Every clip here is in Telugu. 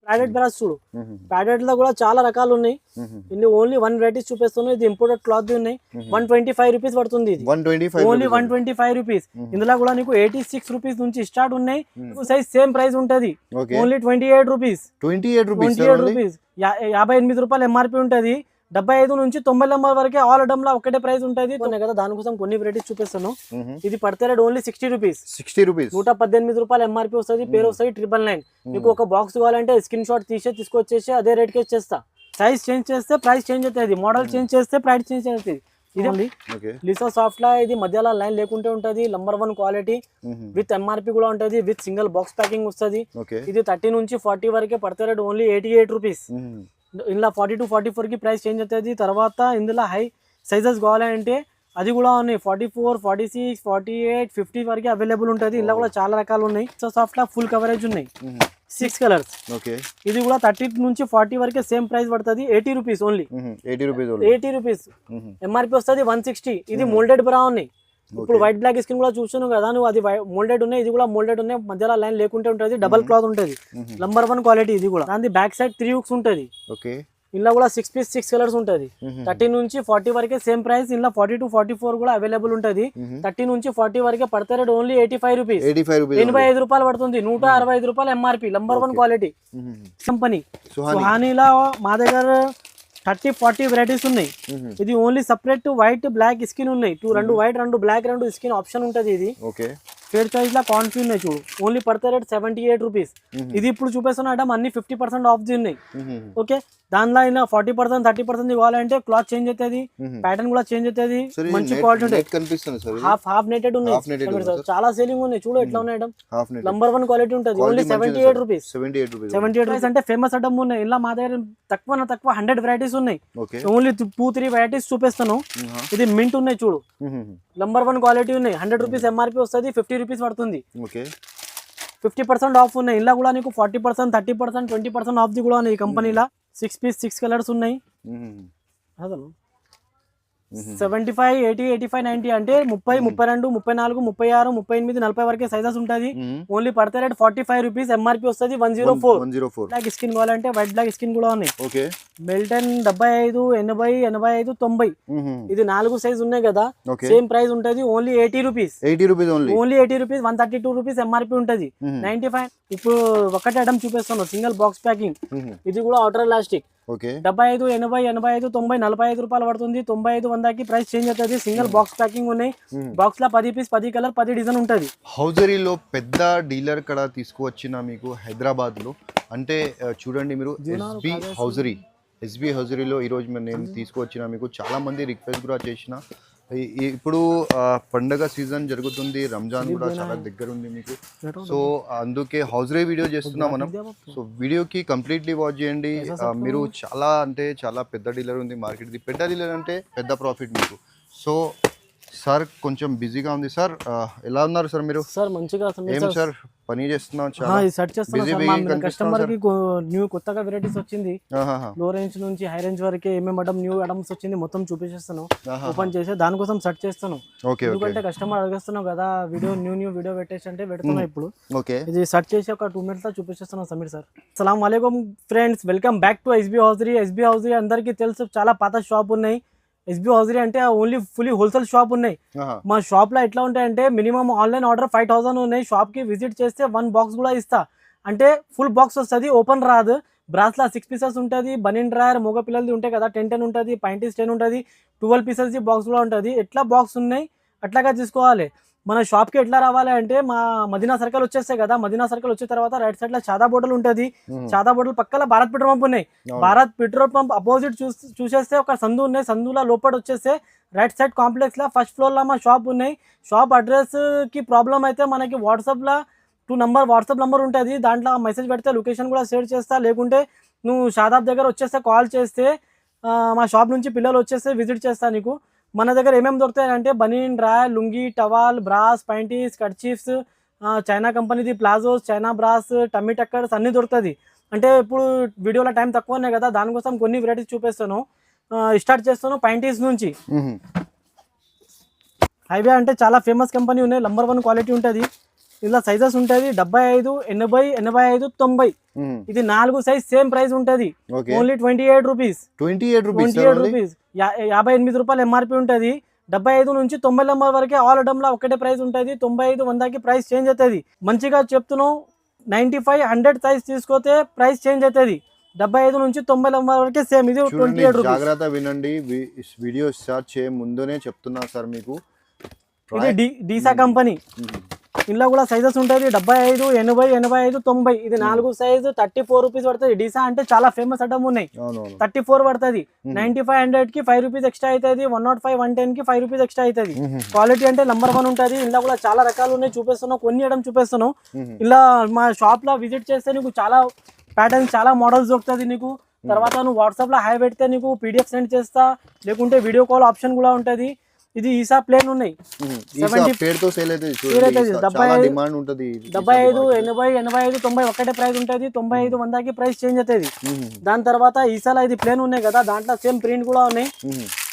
ప్యాడెడ్ బ్రాస్ చూడు, ప్యాడెడ్ లో కూడా చాలా రకాలు ఉన్నాయి. ఇన్ని ఓన్లీ 1 వెరైటీస్ చూపిస్తున్నాయి. ఇది ఇంపోర్టెడ్ క్లాత్ ఉన్నాయి. 125 రూపీస్ పడుతుంది. ఇది ఓన్లీ 125 రూపీస్. ఇందులో కూడా నీకు 86 రూపీస్ నుంచి స్టార్ట్ ఉన్నాయి. సైజ్ సేమ్ ప్రైస్ ఉంటది, ఓన్లీ 28 రూపీస్. 28 రూపీస్, 58 రూపాయలు ఎంఆర్పి ఉంటది. 75 నుంచి 90 నంబర్ వరకే ఆల్ అడమ్ లా ఒకటే ప్రైస్ ఉంటది కదా. దానికోసం కొన్ని వెరైటీస్ చూపిస్తాను. ఇది పడితే రేట్ ఓన్లీ 60 రూపీస్. 118 రూపాయలు ఎంఆర్పి వస్తుంది. పేరు వస్తుంది 999. మీకు ఒక బాక్స్ కావాలంటే స్క్రీన్ షాట్ తీసుకొచ్చేసి అదే రేట్ కి ఇచ్చేస్తా. సైజ్ చేంజ్ చేస్తే ప్రైస్ చేంజ్ అవుతుంది, మోడల్ చేంజ్ చేస్తే ప్రైస్ చేంజ్ అవుతుంది. ఇది లిసో సాఫ్ట్ లా, ఇది మధ్యలో లైన్ లేకుంటే ఉంటది. నంబర్ 1 క్వాలిటీ విత్ ఎంఆర్పి కూడా ఉంటది. విత్ సింగిల్ బాక్స్ ప్యాకింగ్ వస్తుంది. ఇది 30 నుంచి 40 వరకే పడితే రేట్ ఓన్లీ 88 రూపీస్. ఇందులో 40 to 44 కి ప్రైస్ చేంజ్ అవుతుంది. తర్వాత ఇందులో హై సైజెస్ కావాలంటే అది కూడా ఉన్నాయి. 44, 46, 48, 50 వరకు అవైలబుల్ ఉంటుంది. ఇందులో కూడా చాలా రకాలు ఉన్నాయి. So soft law full coverage ఉన్నాయి, 6 కలర్స్. ఇది కూడా 30 నుంచి 40 వరకే సేమ్ ప్రైస్ పడుతుంది. 80 రూపీస్ ఓన్లీ. 80 రూపీస్ ఎంఆర్పి వస్తుంది. 160. ఇది మోల్డెడ్ బ్రా ఉన్నాయి. ఇప్పుడు వైట్ బ్లాక్ స్కిన్ కూడా చూస్తున్నావు కదా నువ్వు, అది మోల్డెడ్ ఉన్నాయి. ఇది కూడా మోల్డెడ్ ఉన్నాయి. మధ్యలో లైన్ లేకుంటే ఉంటుంది. డబల్ క్లాత్ ఉంటుంది. Number 1 quality. ఇది కూడా దాని బ్యాక్ సైడ్ 3 హుక్స్ ఉంటుంది. ఇందులో కూడా 6 పీస్ 6 కలర్స్ ఉంటుంది. 30 నుంచి 40 వరకే సేమ్ ప్రైస్. ఇందులో 40 to 44 కూడా అవైలబుల్ ఉంటుంది. 30 నుంచి 40 వరకే పడితే రేట్ ఓన్లీ 85 రూపీస్. 85 రూపాయలు పడుతుంది. 165 రూపాయలు ఎంఆర్పి. నంబర్ 1 క్వాలిటీ కంపెనీ సుహానీలా. మా దగ్గర 30-40 వెరైటీస్ ఉన్నాయి. ఇది only separate white black skin ఉన్నాయి. 2 వైట్ 2 బ్లాక్ 2 స్కిన్ ఆప్షన్ ఉంటది. ఇది ఫేర్ చాయిస్ లా కాన్ఫీ ఉన్నాయి చూడు. ఓన్లీ పడితే రేట్ 78 రూపీస్. ఇది ఇప్పుడు చూపిస్తున్న ఐటమ్ అన్ని 50% ఆఫ్ ఉన్నాయి. ఓకే, దానిలో అయినా 40%, 30% ఇవ్వాలంటే క్లాత్ చేంజ్ అవుతుంది, ప్యాటర్న్ కూడా చేంజ్ అవుతుంది. మంచి క్వాలిటీ ఉంటుంది. హాఫ్ నెటెడ్ ఉన్నాయి. చాలా సేలింగ్ ఉన్నాయి చూడు ఎట్లా ఉన్నాయి ఐటమ్. నంబర్ 1 క్వాలిటీ ఉంటుంది. Only 78 rupees. 78 రూపీస్ అంటే ఫేమస్ ఐటమ్ ఉన్నాయి. ఇలా మా దగ్గర తక్కువ 100 వెరైటీస్ ఉన్నాయి. ఓన్లీ 2-3 వెరైటీస్ చూపిస్తాను. ఇది మింట్ ఉన్నాయి చూడు. నంబర్ 1 క్వాలిటీ ఉన్నాయి. 100 రూపీస్ ఎంఆర్పి వస్తుంది. 50 రూపీస్ పడుతుంది. 50% ఆఫ్ ఉన్నాయి. ఇలా కూడా నీకు 40%, 30%, 20% ఆఫ్ ది కూడా ఉన్నాయి. ఈ కంపెనీలో 6 పీస్ 6 కలర్స్ ఉన్నాయి. అసలు 75, 80, 85, 90 అంటే 30, 32, 34, 36, 38, 40 వరకే సైజెస్ ఉంటుంది. ఓన్లీ పడితే రేట్ 45 రూపీస్ ఎంఆర్పి వస్తుంది. 104 బ్లాక్ స్కిన్ కావాలంటే వైట్ బ్లాక్ స్కిన్ కూడా ఉన్నాయి. మెల్టన్ 75, 80, 85, 90. ఇది 4 సైజ్ ఉన్నాయి కదా. సేమ్ ప్రైస్ ఉంటుంది. Only 80 rupees. Only 80 rupees. 132 rupees MRP ఉంటుంది. 95. ఇప్పుడు ఒకటి ఐటమ్ చూపిస్తాను, సింగిల్ బాక్స్ ప్యాకింగ్. ఇది కూడా అవుటర్ ఎలాస్టిక్. 75, 80, 85, 90, 45 రూపాయలు పడుతుంది. 95, 100కి ప్రైస్ చేంజ్ అవుతుంది. సింగిల్ బాక్స్ ప్యాకింగ్ ఉన్నాయి. బాక్స్ లో 10 పీస్ 10 కలర్ 10 డిజైన్ ఉంటుంది. హౌజరీలో పెద్ద డీలర్ కడ తీసుకువచ్చిన మీకు హైదరాబాద్ లో అంటే చూడండి మీరు ఎస్బీ హౌజరీలో ఈరోజు నేను తీసుకువచ్చిన మీకు చాలా మంది రిక్వెస్ట్ కూడా చేసిన. ఇప్పుడు పండగ సీజన్ జరుగుతుంది, రంజాన్ కూడా చాలా దగ్గర ఉంది మీకు. సో అందుకే హౌజరీ వీడియో చేస్తున్నాం మనం. సో వీడియోకి కంప్లీట్లీ వాచ్ చేయండి. మీరు చాలా అంటే చాలా పెద్ద డీలర్ ఉంది మార్కెట్ది. పెద్ద డీలర్ అంటే పెద్ద ప్రాఫిట్ మీకు. సో సార్ కొంచెం బిజీగా ఉంది సార్. ఎలా ఉన్నారు సార్ మీరు? సార్ మంచిగా ఏం సార్ పని చేస్తున్నాం? కస్టమర్ కి న్యూ కొత్తగా వెరైటీస్ వచ్చింది. లో రేంజ్ నుంచి హై రేంజ్ వరకు ఏమేమి న్యూ ఐటమ్స్ వచ్చింది మొత్తం చూపించేస్తాను. ఓపెన్ చేసి దానికోసం సెర్చ్ చేస్తాను. ఎందుకంటే కస్టమర్ అడిగేస్తున్నావు కదా వీడియో న్యూ వీడియో పెట్టేసి అంటే పెడుతున్నా. ఇప్పుడు ఇది సెర్చ్ చేసి ఒక 2 minutes లో చూపించేస్తున్నాను సమీర్ సార్. అస్సలాము అలైకుం friends, welcome back to SB hosiery. SB hosiery అందరికీ తెలుసు, చాలా పాత షాప్ ఉన్నాయి. ఎస్బీ హౌజరీ అంటే ఓన్లీ ఫుల్లీ హోల్సేల్ షాప్ ఉన్నాయి. మా షాప్ లో ఎట్లా ఉంటాయంటే మినిమం ఆన్లైన్ ఆర్డర్ 5000 ఉన్నాయి. షాప్ కి విజిట్ చేస్తే 1 బాక్స్ కూడా ఇస్తా. అంటే ఫుల్ బాక్స్ వస్తుంది, ఓపెన్ రాదు. బ్రాస్ లా 6 పీసెస్ ఉంటుంది. బనిన్ డ్రాయర్ మగ పిల్లలది ఉంటాయి కదా 10 ఉంటుంది. పైంటీస్ 10 ఉంటుంది. 12 పీసెస్ బాక్స్ కూడా ఉంటుంది. ఎట్లా బాక్స్ ఉన్నాయి అట్లాగా తీసుకోవాలి. మన షాప్ కి ఎట్లా రావాలి అంటే మా మదీనా సర్కిల్ వచ్చేస్తాయి కదా. మదీనా సర్కిల్ వచ్చిన తర్వాత రైట్ సైడ్ లో చాదా బోటల్ ఉంటుంది. చాదా బోటల్ పక్కన భారత్ పెట్రోల్ పంప్ ఉన్నాయి. భారత్ పెట్రోల్ పంప్ అపోజిట్ చూసేస్తే ఒక సందు ఉన్నాయి. సందులో లోపల వచ్చేస్తే రైట్ సైడ్ కాంప్లెక్స్ లో ఫస్ట్ ఫ్లోర్ లో మా షాప్ ఉన్నాయి. షాప్ అడ్రస్ కి ప్రాబ్లం అయితే మనకి వాట్సాప్ లో వాట్సాప్ నంబర్ ఉంటుంది. దాంట్లో మెసేజ్ పెడితే లొకేషన్ కూడా షేర్ చేస్తా. లేకుంటే నువ్వు షాదాబ్ దగ్గర వచ్చేస్తే కాల్ చేస్తే మా షాప్ నుంచి పిల్లలు వచ్చేస్తే విజిట్ చేస్తా నీకు. మన దగ్గర ఏమేమి దొరుకుతాయంటే baniyan, drawer, lungi, towel, bras, panties, kerchiefs, China కంపెనీది palazzos, China bras, tummy tuckers అన్నీ దొరుకుతుంది. అంటే ఇప్పుడు వీడియోలో టైం తక్కువ ఉన్నాయి కదా, దానికోసం కొన్ని వెరైటీస్ చూపిస్తాను. స్టార్ట్ చేస్తాను పైంటీస్ నుంచి. హైవే అంటే చాలా ఫేమస్ కంపెనీ ఉన్నాయి. నంబర్ 1 క్వాలిటీ ఉంటుంది. ఇలా సైజెస్ ఉంటది 75, 80, 85, 90. ఇది 4 సైజ్ సేమ్ ప్రైస్ ఉంటది. Only 28 rupees. 28 రూపీస్. 58 రూపాయలు ఎంఆర్పి ఉంటది. 75 నుంచి 90 నెంబర్ వరకే ఆల్ ఐటమ్ లో ఒకటే ప్రైస్ ఉంటది. 95, 100కి ప్రైస్ చేంజ్ అవుతుంది. మంచిగా చెప్తున్నాం, 95, 100 సైజ్ తీసుకోతే ప్రైస్ చేంజ్ అవుతుంది. 75 నుంచి 90 నెంబర్ వరకే సేమ్. ఇది 28 రూపీస్. జాగ్రత్త వినండి, వీడియో స్టార్ట్ చేయ ముందునే చెప్తున్నా సార్ మీకు. ఇది డీసా కంపెనీ. ఇందులో కూడా సైజెస్ ఉంటుంది 75, 80, 85, 90. ఇది 4 సైజు 34 రూపీస్ పడుతుంది. డీసా అంటే చాలా ఫేమస్ ఐటమ్ ఉన్నాయి. 34 పడుతుంది. 95, 100కి 5 రూపీస్ ఎక్స్ట్రా అవుతుంది. 105, 110కి 5 రూపీస్ ఎక్స్ట్రా అవుతుంది. క్వాలిటీ అంటే నంబర్ 1 ఉంటుంది. ఇందులో కూడా చాలా రకాలు ఉన్నాయి, చూపిస్తున్నాం. కొన్ని ఐటమ్ చూపిస్తున్నాం. ఇలా మా షాప్ లో విజిట్ చేస్తే నీకు చాలా ప్యాటర్న్స్, చాలా మోడల్స్ దొరుకుతుంది నీకు. తర్వాత నువ్వు వాట్సాప్ లో హాయ్ పెడితే నీకు పీడిఎఫ్ సెండ్ చేస్తా, లేకుంటే వీడియో కాల్ ఆప్షన్ కూడా ఉంటుంది. ఇది ఈసా ప్లేన్ ఉన్నాయి. 75, 80, 85, 90 ఒకటే ప్రైస్ ఉంటుంది. 95, 100కి ప్రైస్ చేంజ్ అవుతుంది. దాని తర్వాత ఈసాలో ఇది ప్లేన్ ఉన్నాయి కదా, దాంట్లో సేమ్ ప్రింట్ కూడా ఉన్నాయి.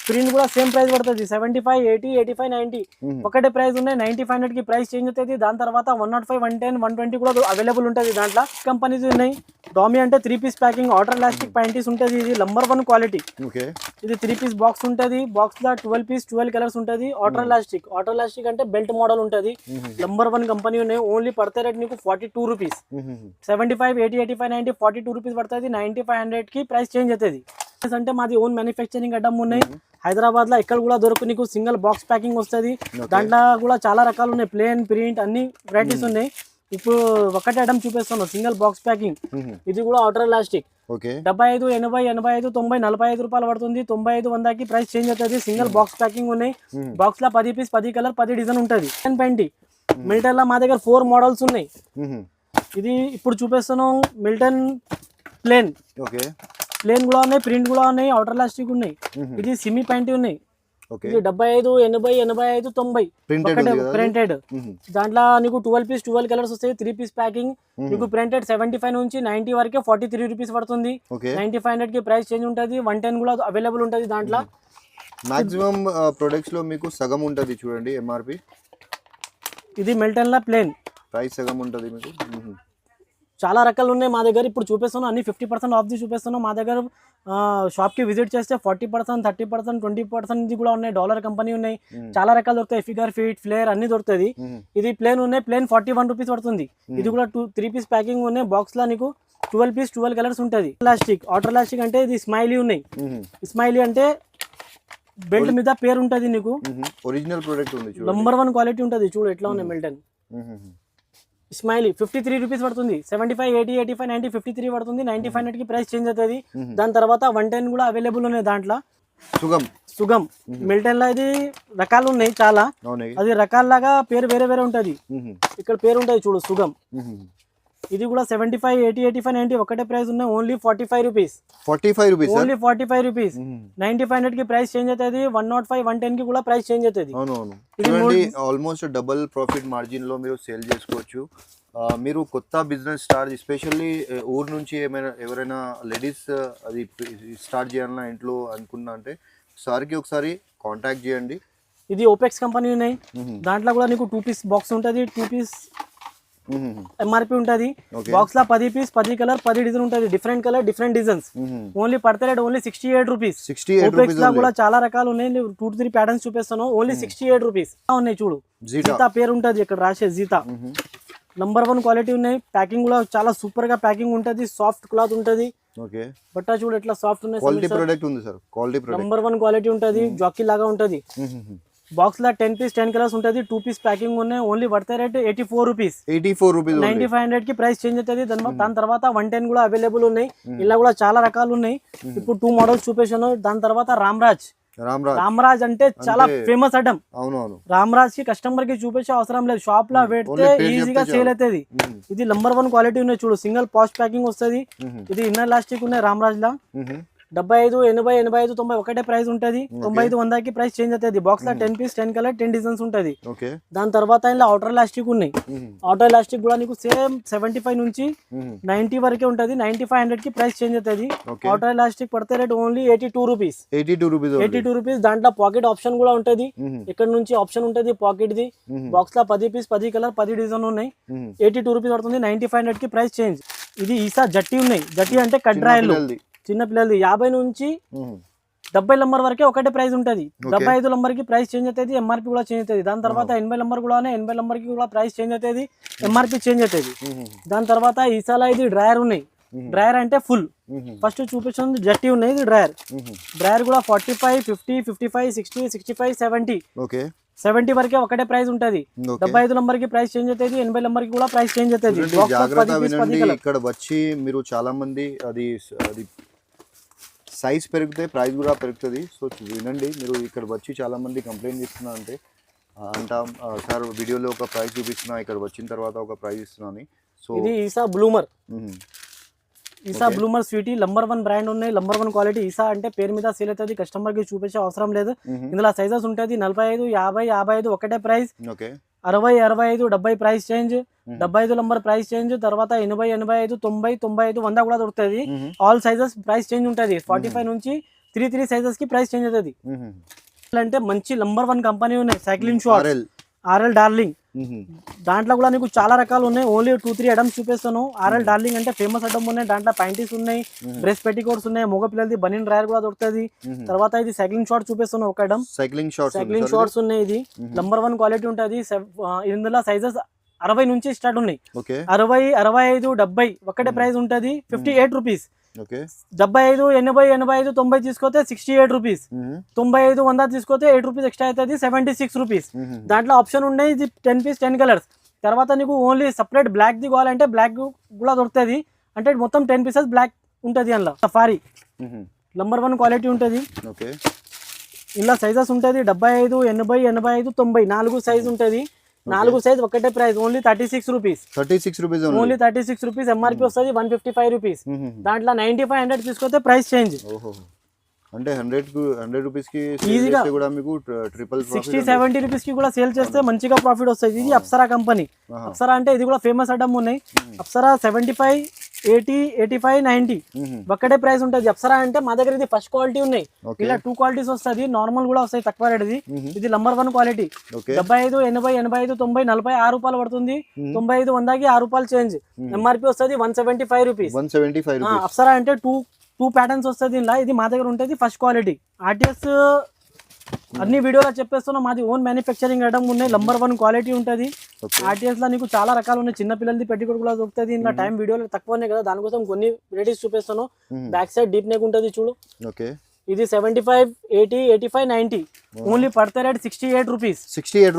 ప్రింట్ కూడా సేమ్ ప్రైస్ పడుతుంది. 75, 80, 85, 90 ఒకటే ప్రైస్ ఉన్నాయి. 95, 100కి ప్రైస్ చేంజ్ అవుతుంది. దాని తర్వాత 105, 110, 120 కూడా అవైలబుల్ ఉంటుంది. దాంట్లో కంపెనీస్ ఉన్నాయి. డామి అంటే 3 piece packing, water elastic panties ఉంటుంది. ఇది నంబర్ 1 క్వాలిటీ. ఇది 3 పీస్ బాక్స్ ఉంటుంది. బాక్స్ లో 12 పీస్ 12 కలర్స్ ఉంటుంది. వాటర్ ఎలాస్టిక్ అంటే బెల్ట్ మోడల్ ఉంటుంది. నంబర్ 1 కంపెనీ ఉన్నాయి. ఓన్లీ పడితే రేట్ నీకు 42 రూపీస్. 75, 80, 85, 90 42 రూపీస్ పడుతుంది. 95, 100కి ప్రైస్ చేంజ్ అవుతుంది. అంటే మాది ఓన్ మ్యానుఫ్యాక్చరింగ్ అడ్డం ఉన్నాయి. హైదరాబాద్ లో ఎక్కడ కూడా దొరకు నీకు సింగిల్ బాక్స్ ప్యాకింగ్ వస్తుంది. దాంట్లో కూడా చాలా రకాలు ఉన్నాయి. ప్లేన్, ప్రింట్ అన్ని వెరైటీస్ ఉన్నాయి. ఇప్పుడు ఒకటే ఐటమ్ చూపిస్తున్నాను, సింగిల్ బాక్స్ ప్యాకింగ్. ఇది కూడా వాటర్ ఎలాస్టిక్. 75, 80, 85, 90 45 రూపాయలు పడుతుంది. 95, 100కి ప్రైస్ చేంజ్ అవుతుంది. సింగిల్ బాక్స్ ప్యాకింగ్ ఉన్నాయి. బాక్స్ లో 10 పీస్ 10 కలర్ 10 డిజైన్ ఉంటుంది. పెయింట్ మిల్టన్ లో మా దగ్గర 4 మోడల్స్ ఉన్నాయి. ఇది ఇప్పుడు చూపిస్తున్నాం మిల్టన్ ప్లేన్. ప్లేన్ కూడా ఉన్నాయి, ప్రింట్ కూడా ఉన్నాయి, వాటర్ ఎలాస్టిక్ ఉన్నాయి. ఇది సిమీ ప్యాంటీ ఉన్నాయి. ఇది 75, 80, 85, 90 ప్రింటెడ్. దాంట్లో నీకు 12 పీస్ 12 కలర్స్ వస్తాయి. 3 పీస్ ప్యాకింగ్. నీకు ప్రింటెడ్ 75 నుంచి 90 వరకే 43 రూపీస్ పడుతుంది. 95, 100కి ప్రైస్ చేంజ్ ఉంటుంది. 110 కూడా అవైలబుల్ ఉంటుంది. దాంట్లో మాక్సిమం ప్రొడక్ట్స్ లో మీకు సగం ఉంటుంది చూడండి ఎంఆర్పి. ఇది మిల్టన్ లా ప్లేన్ ప్రైస్ సగం ఉంటుంది మీకు. చాలా రకాలు ఉన్నాయి మా దగ్గర. ఇప్పుడు చూపిస్తున్నాం అన్ని 50% ఆఫ్ ది చూపిస్తున్నాం. మా దగ్గర షాప్ కి విజిట్ చేస్తే 40%, 30%, 20% కూడా ఉన్నాయి. డాలర్ కంపెనీ ఉన్నాయి. చాలా రకాలు దొరుకుతాయి. ఫిగర్, ఫీట్, ఫ్లేర్ అన్ని దొరుకుతుంది. ఇది ప్లేన్ ఉన్నాయి. ప్లేన్ 41 రూపీస్ పడుతుంది. ఇది కూడా 3 పీస్ ప్యాకింగ్ ఉన్నాయి. బాక్స్ లో నీకు 12 పీస్ 12 కలర్స్ ఉంటుంది. ఎలాస్టిక్, వాటర్ ఎలాస్టిక్ అంటే ఇది స్మైలీ ఉన్నాయి. స్మైలీ అంటే బెల్ట్ మీద పేరు ఉంటుంది నీకు. ఒరిజినల్ ప్రొడక్ట్ ఉంది. నంబర్ 1 క్వాలిటీ ఉంటుంది. చూడు ఎట్లా ఉన్నాయి మిల్టన్. స్మైలీ 53 రూపీస్ పడుతుంది. 75, 80, 85, 90 53 పడుతుంది. 95, 100కి ప్రైస్ చేంజ్ అవుతుంది. దాని తర్వాత 110 కూడా అవైలబుల్ ఉన్నాయి. దాంట్లో సుగం మిల్టన్ లో ఇది రకాలు ఉన్నాయి చాలా. అది రకాల్లాగా పేరు వేరే వేరే ఉంటది. ఇక్కడ పేరు ఉంటది చూడు, సుగం. ఇది కూడా 75, 80, 85, 90 ఒకటే ప్రైస్ ఉన్నాయి. Only 45 rupees. Only 45 rupees. 95, 100కి ప్రైస్ చేంజ్ అవుతుంది. 105, 110కి కూడా ప్రైస్ చేంజ్ అవుతుంది. ఆల్మోస్ట్ డబుల్ ప్రాఫిట్ మార్జిన్ లో మీరు సేల్ చేసుకోవచ్చు. మీరు కొత్త బిజినెస్ స్టార్ట్, ఎస్పెషల్లీ ఊరు నుంచి ఎవరైనా లేడీస్ అది స్టార్ట్ చేయాలన్నా ఇంట్లో అనుకున్నా అంటే సార్కి ఒకసారి కాంటాక్ట్ చేయండి. ఇది ఓపెక్స్ కంపెనీ ఉన్నాయి. దాంట్లో కూడా నీకు 2 పీస్ బాక్స్ ఉంటుంది. 2 పీస్ ఎంఆర్పి ఉంటుంది. బాక్స్ లో 10 పీస్ 10 కలర్ 10 డిజైన్ ఉంటుంది. Different colour different designs. Only పడతా రేట్ ఓన్లీ 68 రూపీస్. ఓపెక్స్ లో కూడా చాలా రకాలు ఉన్నాయి. 2 to 3 ప్యాటర్న్స్ చూపిస్తాను. ఓన్లీ 68 రూపీస్ ఉన్నాయి. చూడు, జీతా పేరు ఉంటుంది ఇక్కడ రాసే. జీతా నంబర్ 1 క్వాలిటీ ఉన్నాయి. ప్యాకింగ్ కూడా చాలా సూపర్ గా ప్యాకింగ్ ఉంటుంది. సాఫ్ట్ క్లాత్ ఉంటుంది. బట్ట చూడు ఎట్లా సాఫ్ట్ ఉన్నాయి. నంబర్ 1 క్వాలిటీ ఉంటుంది. జాకీ లాగా ఉంటుంది. బాక్స్ లో 10 పీస్ 10 కలర్స్ ఉంటుంది. 2 పీస్ ప్యాకింగ్ ఉన్నాయి. ఓన్లీ పడతా రేట్ 84 రూపీస్. 95, 100కి ప్రైస్ చేంజ్ అవుతుంది. దాని తర్వాత 110 కూడా అవైలబుల్ ఉన్నాయి. ఇలా కూడా చాలా రకాలు ఉన్నాయి. ఇప్పుడు 2 మోడల్స్ చూపించాను. దాని తర్వాత రామ్రాజ్ అంటే చాలా ఫేమస్ ఐటమ్. రామ్రాజ్ కి కస్టమర్ కి చూపించే అవసరం లేదు. షాప్ లో పెడితే ఈజీగా సేల్ అవుతుంది. ఇది నంబర్ 1 క్వాలిటీ ఉన్నాయి. చూడు, సింగిల్ పాస్ట్ ప్యాకింగ్ వస్తుంది. ఇది ఇన్నర్ ఎలాస్టిక్ ఉన్నాయి రామ్రాజ్ లా. 75, 80, 85, 90 ఒకటే ప్రైస్ ఉంటుంది. 95, 100కి ప్రైస్ చేంజ్ అవుతుంది. బాక్స్ లో 10 పీస్ 10 కలర్ 10 డిజైన్స్ ఉంటుంది. దాని తర్వాత ఇలా అవుటర్ ఎలాస్టిక్ ఉన్నాయి. అవుటర్ ఎలాస్టిక్ కూడా నీకు సేమ్ 75 నుంచి 90 వరకే ఉంటుంది. 95, 100కి ప్రైస్ చేంజ్ అవుతుంది. అవుటర్ ఎలాస్టిక్ పడితే రేట్ ఓన్లీ 82 రూపీస్. 82 రూపీస్. దాంట్లో పాకెట్ ఆప్షన్ కూడా ఉంటుంది. ఇక్కడ నుంచి ఆప్షన్ ఉంటుంది పాకెట్ ది. బాక్స్ లో 10 పీస్ 10 కలర్ 10 డిజైన్ ఉన్నాయి. 82 రూపీస్ పడుతుంది. 95, 100కి ప్రైస్ చేంజ్. ఇది ఈసా జట్టి ఉన్నాయి. జట్టి అంటే కడ్రాయిలు చిన్న పిల్లలది 50 నుంచి 70 నంబర్ వరకే ఒకటే ప్రైస్ ఉంటుంది. 75 నంబర్కి ప్రైస్ చేంజ్ అవుతుంది. ఎంఆర్పి కూడా చేంజ్ అవుతుంది. దాని తర్వాత 80 నంబర్ కూడా 80 నంబర్కి కూడా ప్రైస్ చేంజ్ అవుతుంది. ఎంఆర్పి చేంజ్ అవుతుంది. దాని తర్వాత ఈసాలా ఇది డ్రాయర్ ఉన్నాయి. డ్రాయర్ అంటే ఫుల్. ఫస్ట్ చూపించింది జట్టి ఉన్నాయి. ఇది డ్రాయర్. డ్రాయర్ కూడా 45, 50, 55, 60, 65, 70. 70 వరకే ఒకటే ప్రైస్ ఉంటుంది. 75 నంబర్కి ప్రైస్ చేంజ్ అవుతుంది. 80 నంబర్కి కూడా ప్రైస్ చేంజ్ అవుతుంది. ఇక్కడ వచ్చి మీరు చాలా మంది అది సైజ్ పెరిగితే ప్రైస్ కూడా పెరుగుతుంది. సో వినండి, మీరు ఇక్కడ వచ్చి చాలా మంది కంప్లైంట్ చేస్తున్నారు అంటే సార్ వీడియోలో ఒక ప్రైస్ చూపిస్తున్నా, ఇక్కడ వచ్చిన తర్వాత ఒక ప్రైస్ ఇస్తున్నాను. సో ఇది Esa bloomer. Esa bloomer sweety number 1 brand ఉన్నాయి. Number 1 quality. ఈసా అంటే పేరు మీద సేల్ అవుతుంది. కస్టమర్ కి చూపించే అవసరం లేదు. ఇందులో సైజెస్ ఉంటుంది 45, 50, 55 ఒకటే price. 60, 65, 70 price change. 75 number price change. తర్వాత 80, 85, 90, 95, 100 కూడా దొరుకుతుంది. ఆల్ సైజెస్ ప్రైస్ చేంజ్ ఉంటుంది. 45 నుంచి 3 సైజెస్ కి ప్రైస్ చేంజ్ అవుతుంది. అంటే మంచి నంబర్ 1 కంపెనీ ఉన్నాయి. Cycling shorts RL darling. దాంట్లో కూడా నీకు చాలా రకాలు ఉన్నాయి. ఓన్లీ 2-3 ఐటమ్స్ చూపిస్తాను. ఆర్ఎల్ డార్లింగ్ అంటే ఫేమస్ ఐటమ్ ఉన్నాయి. దాంట్లో ప్యాంటీస్ ఉన్నాయి, డ్రెస్ పెట్టికోట్స్ ఉన్నాయి, మగ పిల్లలది బనీన్ డ్రైయర్ కూడా దొరుకుతుంది. తర్వాత ఇది సైక్లింగ్ షార్ట్స్ చూపిస్తాను ఒక ఐటమ్. సైక్లింగ్ షార్ట్స్ ఉన్నాయి. ఇది నంబర్ 1 క్వాలిటీ ఉంటుంది. ఇందులో సైజెస్ 60 నుంచి స్టార్ట్ ఉన్నాయి. 60, 65, 70 ఒకటే ప్రైస్ ఉంటుంది. 58 రూపీస్. 75, 80, 85, 90 తీసుకొస్తే 68 రూపీస్. 95, 100 తీసుకొస్తే 8 రూపీస్ ఎక్స్ట్రా అవుతుంది. 76 రూపీస్. దాంట్లో ఆప్షన్ ఉన్నాయి. ఇది 10 పీస్ 10 కలర్స్. తర్వాత నీకు ఓన్లీ సపరేట్ బ్లాక్ ది కావాలంటే బ్లాక్ కూడా దొరుకుతుంది. అంటే మొత్తం 10 పీసెస్ బ్లాక్ ఉంటుంది. అందులో సఫారీ నంబర్ 1 క్వాలిటీ ఉంటుంది. ఇలా సైజెస్ ఉంటుంది 75, 80, 85, 90 4 సైజ్ ఉంటుంది. 4 సైజ్ ఒకటే price only 36 rupees. Only 36 rupees. MRP వస్తుంది 155 రూపీస్. దాంట్లో 95, 100 తీసుకొస్తే ప్రైస్ చేంజ్. అంటే 100 రూపీస్ కి ఈజీగా కూడా మీకు ట్రిపుల్ 60, 70 రూపీస్ కి కూడా సేల్ చేస్తే మంచిగా ప్రాఫిట్ వస్తుంది. ఇది అప్సరా కంపెనీ. అప్సరా అంటే ఇది కూడా ఫేమస్ ఐటమ్ ఉన్నాయి. అప్సరా 75, 80, 85, 90 ఒక్కటే ప్రైస్ ఉంటుంది. అప్సరా అంటే మా దగ్గర ఇది ఫస్ట్ క్వాలిటీ ఉన్నాయి. ఇలా 2 క్వాలిటీస్ వస్తుంది. నార్మల్ కూడా వస్తాయి తక్కువ రేట్ది. ఇది నంబర్ 1 క్వాలిటీ. 75, 80, 85, 90, 40 6 రూపాయలు పడుతుంది. 95, 100కి 6 రూపాయలు చేంజ్. ఎంఆర్పి వస్తుంది 175 రూపీస్. అప్సరా అంటే 2 ప్యాటర్న్స్ వస్తుంది. ఇలా ఇది మా దగ్గర ఉంటుంది ఫస్ట్ క్వాలిటీ. ఆర్టిఎస్ అన్ని వీడియోలో చెప్పేస్తున్నా. మాది ఓన్ మ్యానుఫ్యాక్చరింగ్ ఐటమ్ ఉన్నాయి. నంబర్ 1 క్వాలిటీ ఉంటుంది. ఆర్టిఎస్ లో నీకు చాలా రకాలు ఉన్నాయి. చిన్న పిల్లలది పెట్టుకోవడం కూడా దొరుకుతుంది. ఇంకా టైం వీడియోలో తక్కువనే కదా, దానికోసం కొన్ని వెరైటీస్ చూపిస్తాను. బ్యాక్ సైడ్ డీప్ నెక్ ఉంటుంది చూడు. ఇది 75, 80, 85, 90 ఓన్లీ పడితే రేట్ 68 రూపీస్. 68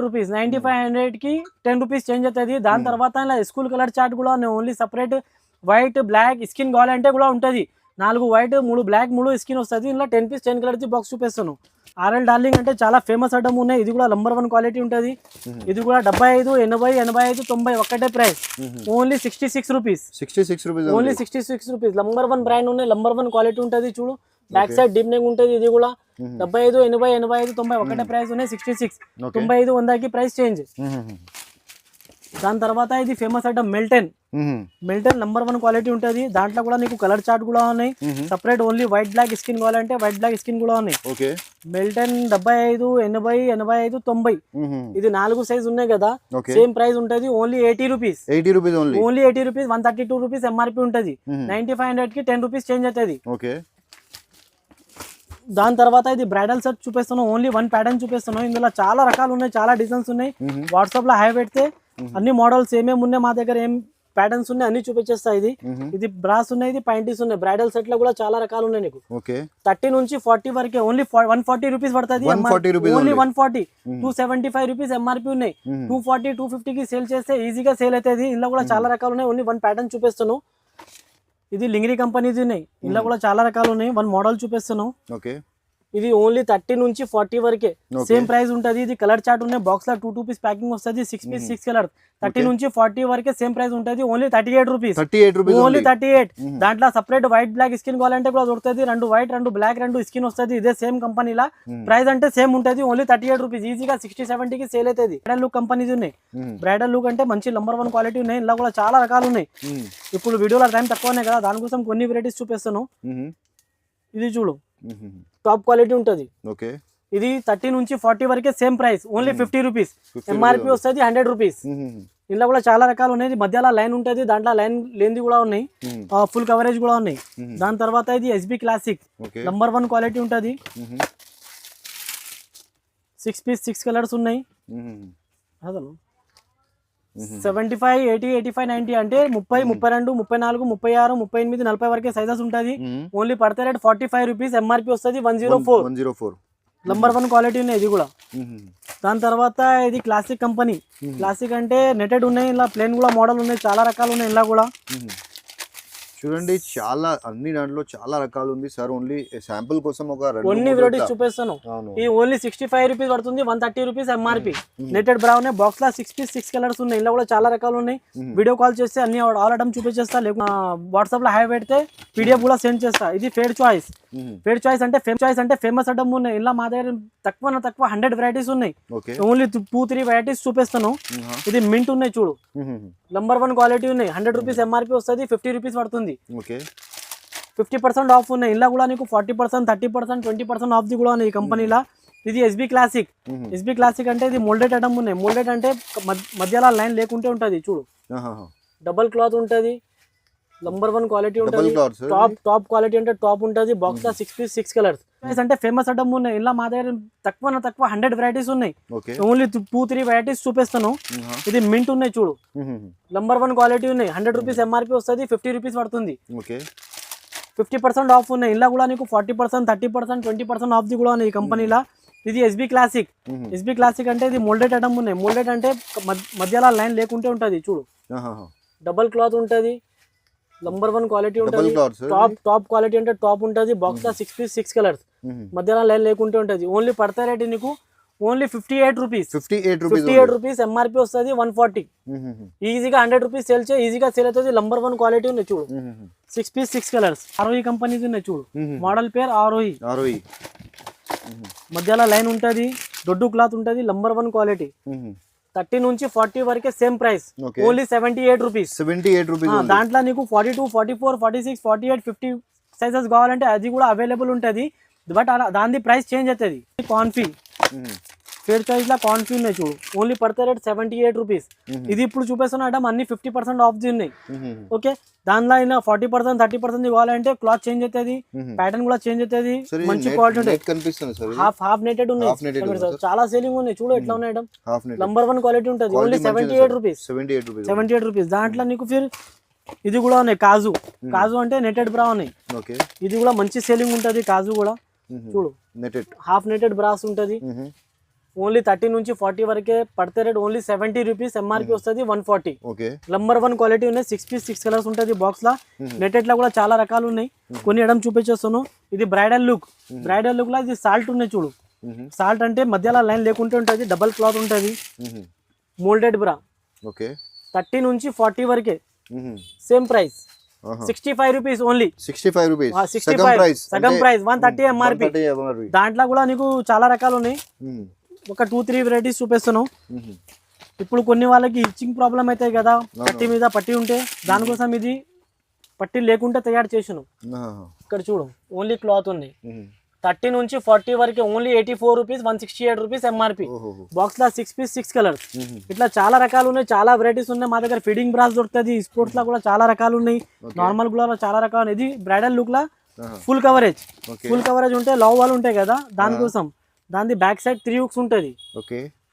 రూపీస్. 95, 100కి 10 రూపీస్ చేంజ్ అవుతుంది. దాని తర్వాత ఇలా స్కూల్ కలర్ చార్ట్ కూడా only separate white black skin కావాలంటే కూడా ఉంటుంది. 4 వైట్ 3 బ్లాక్ 3 స్కిన్ వస్తుంది. ఇలా 10 పీస్ 10 కలర్స్ బాక్స్ చూపిస్తాను. ఆర్ఎల్ డార్లింగ్ అంటే చాలా ఫేమస్ ఐటమ్ ఉన్నాయి. ఇది కూడా నంబర్ 1 క్వాలిటీ ఉంటుంది. ఇది కూడా 75, 80, 85, 90 ఒక్కటే price only 66 rupees. Only 66 rupees. Number 1 brand ఉన్నాయి. నంబర్ 1 క్వాలిటీ ఉంటుంది చూడు. బ్యాక్ సైడ్ డీప్ నెక్ ఉంటుంది. ఇది కూడా 75, 80, 85, 90 ఒకటే ప్రైస్ ఉన్నాయి. 66, 95, 100కి ప్రైస్ చేంజ్. దాని తర్వాత ఇది famous item Milton. Number 1 quality ఉంటుంది. దాంట్లో కూడా నీకు కలర్ చార్ట్ కూడా ఉన్నాయి. Separate only white black skin కావాలంటే వైట్ బ్లాక్ స్కిన్ కూడా ఉన్నాయి. మిల్టన్ 75, 80, 85, 90 ఇది 4 సైజ్ ఉన్నాయి కదా. సేమ్ ప్రైస్ ఉంటుంది. Only 80 rupees. Only 80 rupees. 132 rupees MRP ఉంటుంది. 95, 100కి 10 రూపీస్ చేంజ్ అవుతుంది. దాని తర్వాత ఇది బ్రైడల్ సెట్ చూపిస్తున్నాను. ఓన్లీ 1 ప్యాటర్న్ చూపిస్తున్నాను. ఇందులో చాలా రకాలు ఉన్నాయి, చాలా డిజైన్స్ ఉన్నాయి. వాట్సాప్ లో హై పెడితే అన్ని మోడల్స్ ఏమేమి ఉన్నాయి, మా దగ్గర ఏం ప్యాటర్న్స్ ఉన్నాయి అన్ని చూపించేస్తాయి. ఇది బ్రాస్ ఉన్నాయి, ఇది పాయింటీస్ ఉన్నాయి. బ్రైడల్ సెట్ లో కూడా చాలా రకాలు ఉన్నాయి. నీకు 30 నుంచి 40 వరకే ఓన్లీ 140 రూపీస్ పడుతుంది. ఓన్లీ 140. 275 రూపీస్ ఎంఆర్పి ఉన్నాయి. 240, 250కి సేల్ చేస్తే ఈజీగా సేల్ అవుతుంది. ఇందులో కూడా చాలా రకాలు ఉన్నాయి. ఓన్లీ 1 ప్యాటర్న్ చూపిస్తాను. ఇది లింగరీ కంపెనీది ఉన్నాయి. ఇందులో కూడా చాలా రకాలు ఉన్నాయి. 1 మోడల్ చూపిస్తాను. ఇది ఓన్లీ 30 నుంచి 40 వరకే సేమ్ ప్రైస్ ఉంటది. ఇది కలర్ చార్ట్ ఉన్నాయి, బాక్స్ లో 2 పీస్ ప్యాకింగ్ వస్తుంది, 6 పీస్ 6 కలర్. 30 నుంచి 40 వరకే సేమ్ ప్రైస్ ఉంటది. Only 38 rupees, only 38. దాంట్లో సపరేట్ వైట్ బ్లాక్ స్కిన్ కావాలంటే కూడా దొరుకుతుంది. 2 వైట్ 2 బ్లాక్ 2 స్కిన్ వస్తుంది. ఇదే సేమ్ కంపెనీలా ప్రైస్ అంటే సేమ్ ఉంటది. Only 38 rupees. ఈజీగా 60-70 కి సేల్ అవుతుంది. బ్రైడల్ లుక్ కంపెనీస్ ఉన్నాయి. బ్రైడల్ లుక్ అంటే మంచి నంబర్ 1 క్వాలిటీ ఉన్నాయి. ఇలా కూడా చాలా రకాలు ఉన్నాయి. ఇప్పుడు వీడియోలో టైం తక్కువనే కదా, దానికోసం కొన్ని వెరైటీస్ చూపిస్తాను. ఇది చూడు, టాప్ క్వాలిటీ ఉంటది. ఓకే, ఇది 30 నుంచి 40 వరకే same price. Only 50 rupees. MRP వస్తుంది 100 రూపీస్. ఇందులో కూడా చాలా రకాలు ఉన్నాయి. మధ్యలో లైన్ ఉంటది, దాంట్లో లైన్ లేనిది కూడా ఉన్నాయి, ఫుల్ కవరేజ్ కూడా ఉన్నాయి. దాని తర్వాత ఇది ఎస్బి క్లాసిక్ నంబర్ 1 క్వాలిటీ ఉంటది. 6 పీస్ 6 కలర్స్ ఉన్నాయి. అసలు 75, 80, 85, 90 అంటే 30, 32, 34, 36, 38, 40 వరకే సైజెస్ ఉంటుంది. ఓన్లీ పడతాయి రేట్ 45 రూపీస్. ఎంఆర్పి వస్తుంది 104. నంబర్ 1 క్వాలిటీ ఉన్నాయి ఇది కూడా. దాని తర్వాత ఇది క్లాసిక్ కంపెనీ. క్లాసిక్ అంటే నెటెడ్ ఉన్నాయి, ఇలా ప్లేన్ కూడా మోడల్ ఉన్నాయి, చాలా రకాలు ఉన్నాయి. ఇలా కూడా చూడండి, చాలా అన్ని దాంట్లో చాలా రకాలు ఉంది సార్. ఓన్లీ శాంపుల్ కోసం ఒక కొన్ని వెరైటీస్ చూపిస్తాను. ఈ ఓన్లీ 65 రూపీస్ పడుతుంది, 130 rupees MRP. Netted brown box లో 6 పీస్ 6 కలర్స్ ఉన్నాయి. ఇలా కూడా చాలా రకాలు ఉన్నాయి. వీడియో కాల్ చేస్తే అన్ని ఆల్ ఐటమ్ చూపించేస్తా, లేకపోతే వాట్సాప్ లో హై పెడితే పీడిఎఫ్ కూడా సెండ్ చేస్తా. ఇది ఫేడ్ చాయిస్. ఫేడ్ చాయిస్ అంటే ఫేమస్ ఐటమ్ ఉన్నాయి. ఇలా మా దగ్గర తక్కువ 100 వెరైటీస్ ఉన్నాయి. ఓన్లీ 2-3 వెరైటీస్ చూపిస్తాను. ఇది మింట్ ఉన్నాయి చూడు, నంబర్ 1 క్వాలిటీ ఉన్నాయి. 100 రూపీస్ ఎంఆర్పి వస్తుంది, 50 రూపీస్ పడుతుంది. 50% ఆఫ్ ఉన్నాయి. ఇలా కూడా నీకు 40%, 30%, 20% ఆఫ్ ది కూడా ఉన్నాయి ఈ కంపెనీలా. ఇది ఎస్బి క్లాసిక్. ఎస్బి క్లాసిక్ అంటే ఇది మోల్డెడ్ ఐటమ్ ఉన్నాయి. మోల్డెడ్ అంటే మధ్యలో లైన్ లేకుంటే ఉంటది చూడు, డబల్ క్లాత్ ఉంటది, నంబర్ 1 క్వాలిటీ ఉంటది. టాప్ క్వాలిటీ అంటే టాప్ ఉంటది. బాక్స్ లో 6 పీస్ 6 కలర్స్ అంటే ఫేమస్ ఐటమ్ ఉన్నాయి. ఇలా మా దగ్గర తక్కువ 100 వెరైటీస్ ఉన్నాయి. ఓన్లీ 2-3 వెరైటీస్ చూపిస్తాను. ఇది మింట్ ఉన్నాయి చూడు, నంబర్ 1 క్వాలిటీ ఉన్నాయి. 100 రూపీస్ ఎంఆర్పి వస్తుంది, 50 రూపీస్ పడుతుంది. 50% ఆఫ్ ఉన్నాయి. ఇలా కూడా నీకు 40%, 30%, 20% ఆఫ్ ది కూడా ఉన్నాయి ఈ కంపెనీలా. ఇది ఎస్బి క్లాసిక్. ఎస్బి క్లాసిక్ అంటే ఇది మోల్డెడ్ ఐటమ్ ఉన్నాయి. మోల్డెడ్ అంటే మధ్యలో లైన్ లేకుంటే ఉంటది చూడు, డబల్ క్లాత్ ఉంటది, నంబర్ 1 క్వాలిటీ ఉంటుంది. టాప్ క్వాలిటీ అంటే టాప్ ఉంటుంది. బాక్స్ లో 6 పీస్ 6 కలర్స్ మధ్యలో లైన్ లేకుంటే ఉంటది. ఓన్లీ పడతాయి రేట్ నీకు ఓన్లీ 58 రూపీస్. 58 రూపీస్ ఎంఆర్పి వస్తుంది 140. ఈజీగా 100 రూపీస్ సేల్ చేయి, ఈజీగా సేల్ అవుతుంది. నంబర్ 1 క్వాలిటీ ఉన్నాయి చూడు, 6 పీస్ 6 కలర్స్. ఆరోహి కంపెనీస్ ఉన్నాయి చూడు, మోడల్ పేరు ఆరోహి. మధ్యలో లైన్ ఉంటది, దొడ్డు క్లాత్ ఉంటది, నంబర్ 1 క్వాలిటీ. 30 నుంచి 40 వరకే సేమ్ ప్రైస్. Only 78 rupees. దాంట్లో నీకు 42, 44, 46, 48, 50 సైజెస్ కావాలంటే అది కూడా అవైలబుల్ ఉంటది. బట్ దాని ప్రైస్ చేంజ్ అవుతుంది. కాన్ఫీ ఫేర్ చాయిస్ లా కాన్ఫీ ఉన్నాయి చూడు, ఓన్లీ పడతాయి రేట్ 78 రూపీస్. ఇది ఇప్పుడు చూపిస్తున్న ఐటమ్ అన్ని 50% ఆఫ్ ది ఉన్నాయి. ఓకే, దానిలో అయినా 40%, 30% కావాలంటే క్లాత్ చేంజ్ అవుతుంది, ప్యాటర్న్ కూడా చేంజ్ అవుతుంది. మంచి క్వాలిటీ ఉంటుంది. హాఫ్ నెటెడ్ ఉన్నాయి, చాలా సేలింగ్ ఉన్నాయి చూడు ఎట్లా ఉన్నాయి ఐటమ్. నంబర్ 1 క్వాలిటీ ఉంటుంది. Only 78 rupees. 78 రూపీస్. దాంట్లో నీకు ఫిర్ ఇది కూడా ఉన్నాయి, కాజు అంటే నెటెడ్ బ్రా ఉన్నాయి. ఇది కూడా మంచి సేలింగ్ ఉంటుంది. కాజు కూడా చూడు, హాఫ్ నెటెడ్ బ్రాస్ ఉంటుంది. ఓన్లీ 30 నుంచి 40 వరకే పడితే రేట్ ఓన్లీ 70 రూపీస్. ఎంఆర్పి వస్తుంది 140. నంబర్ 1 క్వాలిటీ ఉన్నాయి. 6 పీస్ 6 కలర్స్ ఉంటుంది బాక్స్ లా. నెటెడ్ లా కూడా చాలా రకాలు ఉన్నాయి. కొన్ని ఎడం చూపించేస్తాను. ఇది బ్రైడల్ లుక్. బ్రైడల్ లుక్ లా ఇది సాల్ట్ ఉన్నాయి చూడు. సాల్ట్ అంటే మధ్యలో లైన్ లేకుంటే ఉంటుంది, డబల్ క్లాత్ ఉంటుంది, మోల్డెడ్ బ్రా. 30 నుంచి 40 వరకే same price. 65 rupees only. 65 rupees సగం ప్రైస్. 130 ఎంఆర్పి. దాంట్లో కూడా నీకు చాలా రకాలు ఉన్నాయి. ఒక 2-3 వెరైటీస్ చూపిస్తాను. ఇప్పుడు కొన్ని వాళ్ళకి ఇచ్చింగ్ ప్రాబ్లం అవుతాయి కదా, పట్టి మీద పట్టి ఉంటే, దానికోసం ఇది పట్టి లేకుంటే తయారు చేసాను. ఇక్కడ చూడు, ఓన్లీ క్లాత్ ఉన్నాయి. 30 నుంచి 40 వరకు only 84 rupees, 168 rupees MRP. Box లో 6 పీస్ 6 కలర్స్. ఇట్లా చాలా రకాలు ఉన్నాయి, చాలా వెరైటీస్ ఉన్నాయి. మా దగ్గర ఫిట్టింగ్ బ్రాస్ దొరుకుతుంది. స్పోర్ట్స్ లా కూడా చాలా రకాలు ఉన్నాయి, నార్మల్ కూడా చాలా రకాలు. ఇది బ్రైడల్ లుక్ లా ఫుల్ కవరేజ్. ఫుల్ కవరేజ్ ఉంటే లవ్ వాళ్ళు ఉంటాయి కదా, దానికోసం. దాని బ్యాక్ సైడ్ 3 హుక్స్ ఉంటుంది.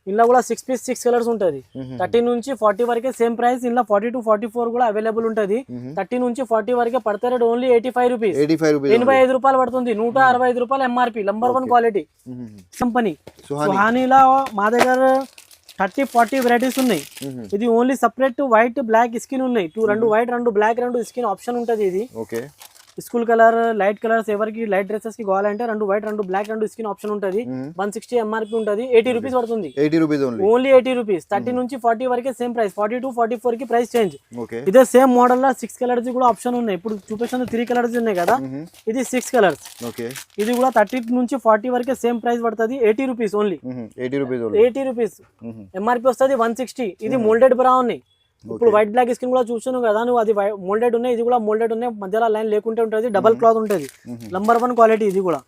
ఇందులో కూడా 6 పీస్ 6 కలర్స్ ఉంటుంది. 30 నుంచి 40 వరకే సేమ్ ప్రైస్. ఇందులో 42, 44 కూడా అవైలబుల్ ఉంటుంది. 30 నుంచి 40 వరకే పడతాయి రేట్ ఓన్లీ 85 రూపీస్. 85 రూపాయలు పడుతుంది. 165 రూపాయలు ఎంఆర్పి. Number 1 quality company. సుహానీలా మా దగ్గర 30-40 వెరైటీస్ ఉన్నాయి. ఇది only separate white black skin ఉన్నాయి. 2 వైట్ 2 బ్లాక్ 2 స్కిన్ ఆప్షన్ ఉంటుంది. ఇది స్కూల్ కలర్ లైట్ కలర్స్ ఎవరికి లైట్ డ్రెస్సెస్ కి కావాలంటే 2 వైట్ 2 బ్లాక్ 2 స్కిన్ ఆప్షన్ ఉంటుంది. 160 ఎంఆర్పి ఉంటుంది. 80 రూపీస్ పడుతుంది. 80 రూపీస్ ఓన్లీ 80 రూపీస్. 30 నుంచి 40 వరకే సేమ్ ప్రైస్. 42 44 కి ప్రైస్ చేంజ్. ఓకే ఇదే సేమ్ మోడల్ లో 6 కలర్స్ కూడా ఆప్షన్ ఉన్నాయి. ఇప్పుడు చూపించిన 3 కలర్స్ ఉన్నాయి కదా, ఇది 6 కలర్స్. ఓకే ఇది కూడా 30 నుంచి 40 వరకే సేమ్ ప్రైస్ పడుతుంది. 80 రూపీస్ ఓన్లీ. 80 రూపీస్ ఎంఆర్పి వస్తుంది. 160. ఇది మోల్డెడ్ బ్రా ఉన్నాయి. ఇప్పుడు వైట్ బ్లాక్ స్కిన్ కూడా చూస్తున్నావు కదా నువ్వు, అది మోల్డెడ్ ఉన్నాయి. ఇది కూడా మోల్డెడ్ ఉన్నాయి. మధ్యలో లైన్ లేకుంటే ఉంటుంది. డబల్ క్లాత్ ఉంటుంది. నంబర్ 1 క్వాలిటీ ఇది కూడా.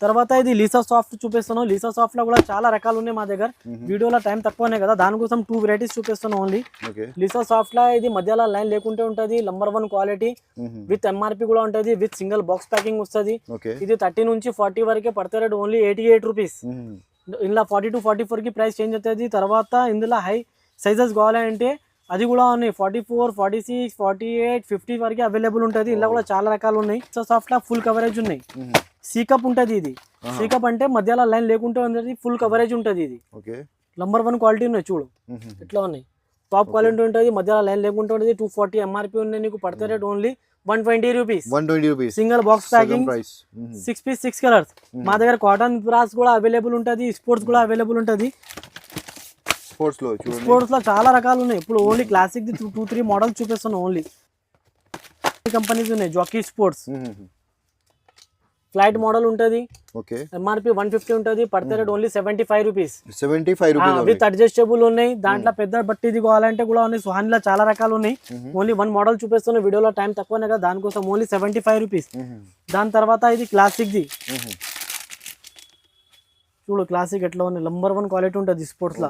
తర్వాత ఇది లీసా సాఫ్ట్ చూపిస్తున్నావు. లీసా సాఫ్ట్ లో కూడా చాలా రకాలు ఉన్నాయి మా దగ్గర. వీడియోలో టైం తక్కువనే కదా, దానికోసం 2 వెరైటీస్ చూపిస్తున్నాం ఓన్లీ. లీసా సాఫ్ట్ లో ఇది మధ్యలో లైన్ లేకుంటే ఉంటుంది. నంబర్ 1 క్వాలిటీ విత్ ఎంఆర్పి కూడా ఉంటుంది. విత్ సింగిల్ బాక్స్ ప్యాకింగ్ వస్తుంది. ఇది 30 నుంచి 40 వరకే పడతాయి. Rate only 88 rupees. ఇందులో 42 44 కి ప్రైస్ చేంజ్ అవుతుంది. తర్వాత ఇందులో హై సైజెస్ కావాలంటే అది కూడా ఉన్నాయి. 44 46 48 50 వరకు అవైలబుల్ ఉంటుంది. ఇలా కూడా చాలా రకాలు ఉన్నాయి. సాఫ్ట్ లా ఫుల్ కవరేజ్ ఉన్నాయి. సీకప్ ఉంటుంది. ఇది సీకప్ అంటే మధ్యలో లైన్ లేకుంటే ఉంటుంది. ఫుల్ కవరేజ్ ఉంటుంది. ఇది నంబర్ 1 క్వాలిటీ ఉన్నాయి. చూడు ఎట్లా ఉన్నాయి. టాప్ క్వాలిటీ ఉంటుంది. మధ్యలో లైన్ లేకుంటే ఉంటుంది. 240 ఎంఆర్పి ఉన్నాయి. నీకు పడతాయి rate only 120 rupees. Single box packing 6 pieces 6 colours. మా దగ్గర కాటన్ బ్రాస్ కూడా అవైలబుల్ ఉంటుంది. స్పోర్ట్స్ కూడా అవైలబుల్ ఉంటుంది. స్పోర్ట్స్ లో చాలా రకాలు ఉన్నాయి. ఇప్పుడు ఓన్లీ క్లాసిక్ 2-3 మోడల్స్ చూపిస్తున్నాను. ఓన్లీ కంపెనీస్ ఉన్నాయి. జాకీ స్పోర్ట్స్ ఫ్లైట్ మోడల్ ఉంటుంది. ఎంఆర్పి 150 ఉంటుంది. పడతాయి rate only 75 rupees. With adjustable ఉన్నాయి. దాంట్లో పెద్ద బట్టి ఇది కావాలంటే కూడా ఉన్నాయి. సుహానిలో చాలా రకాలు ఉన్నాయి. ఓన్లీ 1 మోడల్ చూపిస్తున్నాను. వీడియోలో టైం తక్కువనే కదా, దానికోసం ఓన్లీ 75 రూపీస్. దాని తర్వాత ఇది క్లాసిక్ ది చూడు. క్లాసిక్ ఎట్లా ఉంది. నంబర్ 1 క్వాలిటీ ఉంటుంది స్పోర్ట్స్ లో.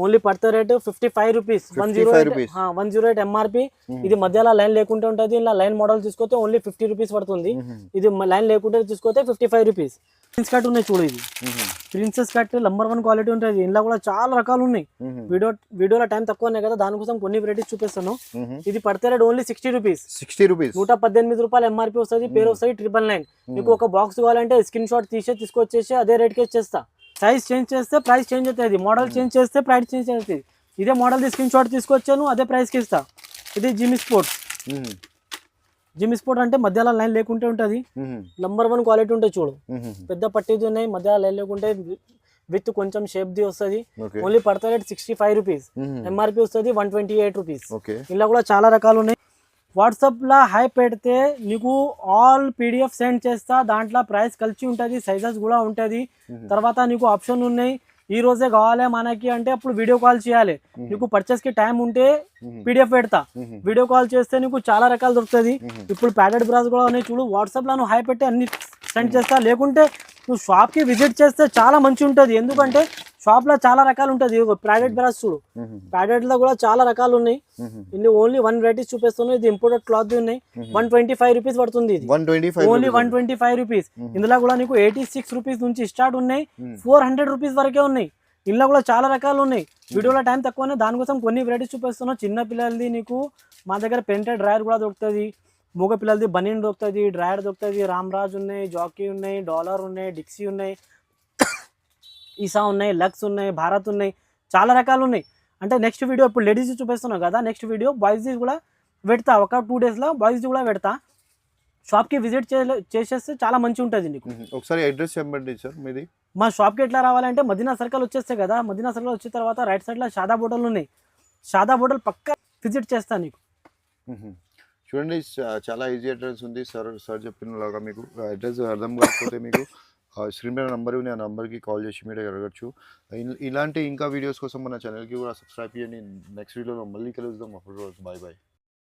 ఓన్లీ పడతాయి రేట్ 55 రూపీస్. 108 ఎంఆర్పి. ఇది మధ్యలో లైన్ లేకుంటే ఉంటుంది. ఇలా లైన్ మోడల్ తీసుకొస్తే ఓన్లీ 50 రూపీస్ పడుతుంది. ఇది లైన్ లేకుంటే తీసుకొస్తే 55 రూపీస్. ప్రిన్స్ కట్ ఉన్నాయి చూడు. ఇది ప్రిన్సెస్ కట్ నంబర్ 1 క్వాలిటీ ఉంటుంది. ఇందులో కూడా చాలా రకాలు ఉన్నాయి. వీడియోలో టైం తక్కువనే కదా, దానికోసం కొన్ని వెరైటీస్ చూపిస్తాను. ఇది పడతాయి రేట్ ఓన్లీ 60 రూపీస్. 118 రూపాయలు ఎంఆర్పి వస్తుంది. పేరు వస్తుంది 999. మీకు ఒక బాక్స్ కావాలంటే స్క్రీన్ షాట్ తీసుకొచ్చేసి అదే రేట్కి ఇచ్చేస్తా. సైజ్ చేంజ్ చేస్తే ప్రైస్ చేంజ్ అవుతుంది. మోడల్ చేంజ్ చేస్తే ప్రైస్ చేంజ్ అవుతుంది. ఇదే మోడల్ స్క్రీన్ షాట్ తీసుకొచ్చాను, అదే ప్రైస్కి ఇస్తా. ఇది జిమ్ స్పోర్ట్స్. జిమ్ స్పోర్ట్ అంటే మధ్యలో లైన్ లేకుంటే ఉంటుంది. నంబర్ 1 క్వాలిటీ ఉంటుంది. చూడు పెద్ద పట్టీది ఉన్నాయి. మధ్యలో లైన్ లేకుంటే విత్ కొంచెం షేప్ ది వస్తుంది. ఓన్లీ పడతా రేట్ 65 రూపీస్. ఎంఆర్పి వస్తుంది 128 రూపీస్. ఇలా కూడా చాలా రకాలు ఉన్నాయి. వాట్సాప్ లో హై పెడితే నీకు ఆల్ PDF సెండ్ చేస్తా. దాంట్లో ప్రైస్ కలిసి ఉంటుంది. సైజెస్ కూడా ఉంటుంది. తర్వాత నీకు ఆప్షన్ ఉన్నాయి. ఈ రోజే కావాలి మనకి అంటే అప్పుడు వీడియో కాల్ చేయాలి. నీకు పర్చేస్ కి టైం ఉంటే PDF పెడతా. వీడియో కాల్ చేస్తే నీకు చాలా రకాలు దొరుకుతుంది. ఇప్పుడు ప్యాడెడ్ బ్రాస్ కూడా ఉన్నాయి. చూడు వాట్సాప్ లో నువ్వు హై పెట్టి అన్ని సెండ్ చేస్తా. లేకుంటే నువ్వు షాప్ కి విజిట్ చేస్తే చాలా మంచి ఉంటుంది. ఎందుకంటే షాప్ లో చాలా రకాలు ఉంటుంది. ప్యాడెడ్ బ్రాస్ చూడు. ప్యాడెడ్ లో కూడా చాలా రకాలు ఉన్నాయి. ఇన్ని ఓన్లీ 1 వెరైటీస్ చూపిస్తున్నాయి. ఇది ఇంపోర్టెడ్ క్లాత్ ఉన్నాయి. 125 రూపీస్ పడుతుంది. ఇది ఓన్లీ 125 రూపీస్. ఇందులో కూడా నీకు 86 రూపీస్ నుంచి స్టార్ట్ ఉన్నాయి. 400 రూపీస్ వరకే ఉన్నాయి. ఇందులో కూడా చాలా రకాలు ఉన్నాయి. వీడియోలో టైం తక్కువనే, దానికోసం కొన్ని వెరైటీస్ చూపిస్తున్నాం. చిన్న పిల్లలది నీకు మా దగ్గర పెంటెడ్ డ్రైయర్ కూడా దొరుకుతుంది. మూగ పిల్లలది బనీన్ దొరుకుతుంది. డ్రైయర్ దొరుకుతుంది. రామ్రాజ్ ఉన్నాయి. జాకీ ఉన్నాయి. డాలర్ ఉన్నాయి. డిక్సీ ఉన్నాయి. ఈసా ఉన్నాయి. లక్స్ ఉన్నాయి. భారత్ ఉన్నాయి. చాలా రకాలు ఉన్నాయి. అంటే నెక్స్ట్ వీడియో ఇప్పుడు లేడీస్ చూపిస్తున్నావు కదా, నెక్స్ట్ వీడియో బాయ్స్ది కూడా పెడతా. ఒక 2 డేస్లో బాయ్స్ది కూడా పెడతా. షాప్కి విజిట్ చేసేస్తే చాలా మంచి ఉంటుంది నీకు. ఒకసారి అడ్రస్ చెప్పండి సార్ మీది. మా షాప్కి ఎట్లా రావాలంటే మదీనా సర్కిల్ వచ్చేస్తే కదా, మదీనా సర్కిల్ వచ్చిన తర్వాత రైట్ సైడ్లో షాదా బోటల్ ఉన్నాయి. షాదా బోటల్ పక్కా విజిట్ చేస్తా నీకు. చూడండి చాలా ఈజీ అడ్రస్ ఉంది. సార్ చెప్పినలాగా మీకు అడ్రస్ అర్థం కాకపోతే మీకు స్క్రీన్ మీద నంబర్ ఉంది. ఆ నంబర్కి కాల్ చేసి మీరు అడగచ్చు. ఇలాంటి ఇంకా వీడియోస్ కోసం మన ఛానల్కి కూడా సబ్స్క్రైబ్ చేయండి. నెక్స్ట్ వీడియోలో మళ్ళీ కలుద్దాం. అప్పుడు బాయ్ బాయ్.